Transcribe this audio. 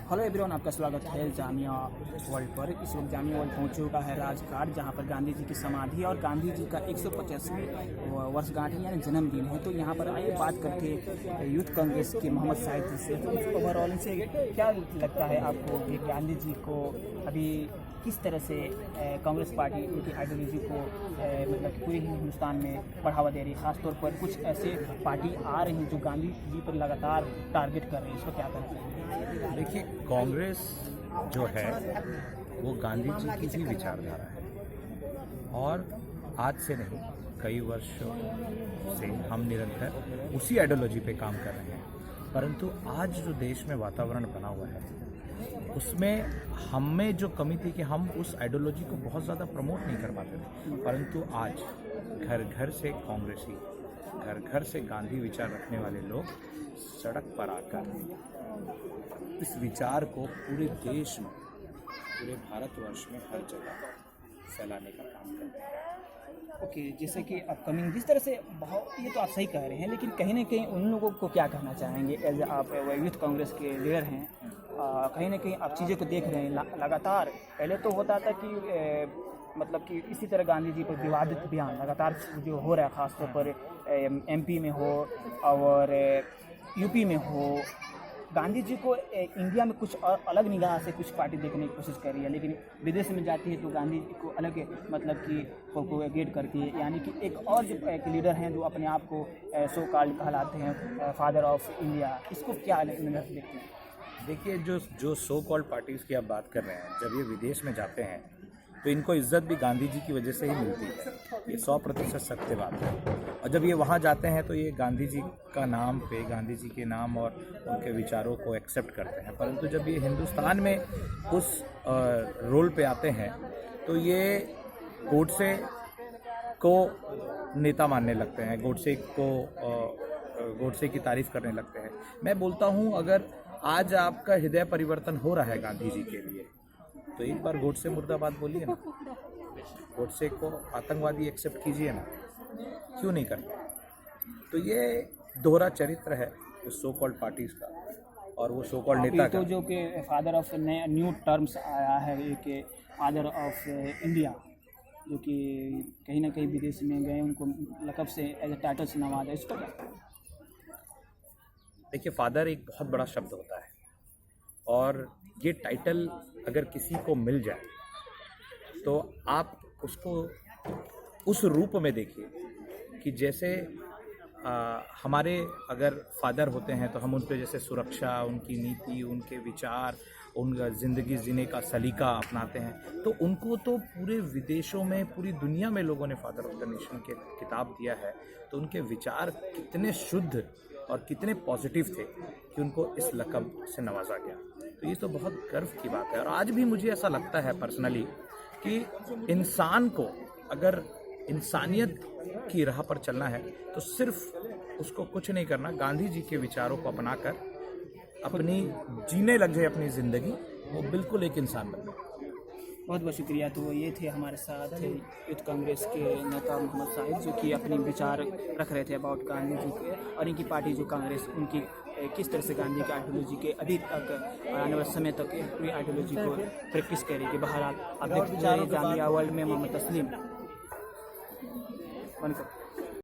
Hello everyone, आपका स्वागत है जामिया वर्ल्ड पर। इस वक्त जामिया वर्ल्ड पहुंच चुका है राजघाट, जहां पर गांधी जी की समाधि और गांधी जी का 150वीं वर्षगांठ यानी जन्मदिन है। तो यहां पर आइए बात करते हैं यूथ कांग्रेस के मोहम्मद साहिद जी से। तो ओवरऑल से क्या लगता है आपको कि गांधी जी को अभी किस तरह से कांग्रेस पार्टी उनकी आइडियोलॉजी को मतलब पूरे हिंदुस्तान में बढ़ावा दे रही है? खासतौर पर कुछ ऐसे पार्टी आ रही हैं जो गांधी जी पर लगातार टारगेट कर रही है, इसको क्या कहना चाहिए? देखिए, कांग्रेस जो है वो गांधी जी की ही विचारधारा है और आज से नहीं, कई वर्षों से हम निरंतर उसी आइडियोलॉजी पे काम कर रहे हैं। परंतु आज जो देश में वातावरण बना हुआ है उसमें हमें जो कमी थी कि हम उस आइडियोलॉजी को बहुत ज़्यादा प्रमोट नहीं कर पाते थे। परंतु आज घर घर से कांग्रेसी, घर घर से गांधी विचार रखने वाले लोग सड़क पर आकर इस विचार को पूरे देश में, पूरे भारतवर्ष में हर जगह फैलाने का काम कर रहे हैं। ओके, जैसे कि अपकमिंग जिस तरह से बहुत, ये तो आप सही कह रहे हैं, लेकिन कहीं ना कहीं उन लोगों को क्या कहना चाहेंगे एज आप यूथ कांग्रेस के लीडर हैं? कहीं ना कहीं आप चीज़ें को देख रहे हैं लगातार। पहले तो होता था कि मतलब कि इसी तरह गांधी जी पर विवादित बयान लगातार जो हो रहा है, ख़ासतौर पर एमपी में हो और यूपी में हो, गांधी जी को इंडिया में कुछ और अलग निगाह से कुछ पार्टी देखने की कोशिश कर रही है, लेकिन विदेश में जाती है तो गांधी जी को अलग मतलब कि प्रोपेगेट करती है। यानी कि एक और जो एक लीडर हैं जो अपने आप को सो कॉल्ड कहलाते हैं फादर ऑफ इंडिया, इसको क्या नज़र देखते हैं? देखिए, जो सो कॉल्ड पार्टीज़ की आप बात कर रहे हैं, जब ये विदेश में जाते हैं तो इनको इज्जत भी गांधी जी की वजह से ही मिलती है। ये 100% सत्य बात है। और जब ये वहाँ जाते हैं तो ये गांधी जी का नाम पे, गांधी जी के नाम और उनके विचारों को एक्सेप्ट करते हैं। परंतु जब ये हिंदुस्तान में उस रोल पे आते हैं तो ये गोडसे को नेता मानने लगते हैं, गोडसे की तारीफ करने लगते हैं। मैं बोलता हूँ, अगर आज आपका हृदय परिवर्तन हो रहा है गांधी जी के लिए, तो एक बार गोडसे मुर्दाबाद बोलिए ना, गोडसे को आतंकवादी एक्सेप्ट कीजिए ना, क्यों नहीं करते? तो ये दोहरा चरित्र है उस सो कॉल्ड पार्टीज का और वो सो कॉल्ड नेता का। तो जो कि फादर ऑफ न्यू टर्म्स आया है, एक फादर ऑफ इंडिया, जो कि कहीं ना कहीं विदेश में गए, उनको लक़ब से एज ए टाइटल से नवाजा, इसको क्या? देखिए, फादर एक बहुत बड़ा शब्द होता है और ये टाइटल अगर किसी को मिल जाए तो आप उसको उस रूप में देखिए कि जैसे हमारे अगर फादर होते हैं तो हम उन पर जैसे सुरक्षा, उनकी नीति, उनके विचार, उनका ज़िंदगी जीने का सलीका अपनाते हैं। तो उनको तो पूरे विदेशों में, पूरी दुनिया में लोगों ने फादर ऑफ द नेशन के खिताब दिया है। तो उनके विचार कितने शुद्ध और कितने पॉजिटिव थे कि उनको इस लक़ब से नवाजा गया। तो ये तो बहुत गर्व की बात है। और आज भी मुझे ऐसा लगता है पर्सनली कि इंसान को अगर इंसानियत की राह पर चलना है तो सिर्फ उसको कुछ नहीं करना, गांधी जी के विचारों को अपनाकर अपनी जीने लग जाए अपनी ज़िंदगी, वो बिल्कुल एक इंसान बन जाए। बहुत बहुत शुक्रिया। तो ये थे हमारे साथ यूथ कांग्रेस के नेता मोहम्मद साहिद, जो कि अपने विचार रख रहे थे अबाउट गांधी जी के और इनकी पार्टी जो कांग्रेस, उनकी किस तरह से गांधी की आइडियोलॉजी के अभी तक आने वाले समय तक पूरी आइडियोलॉजी को प्रैक्टिस करेगी। बहरहाल आप देखते जामिया वर्ल्ड में मोहम्मद तस्लीम।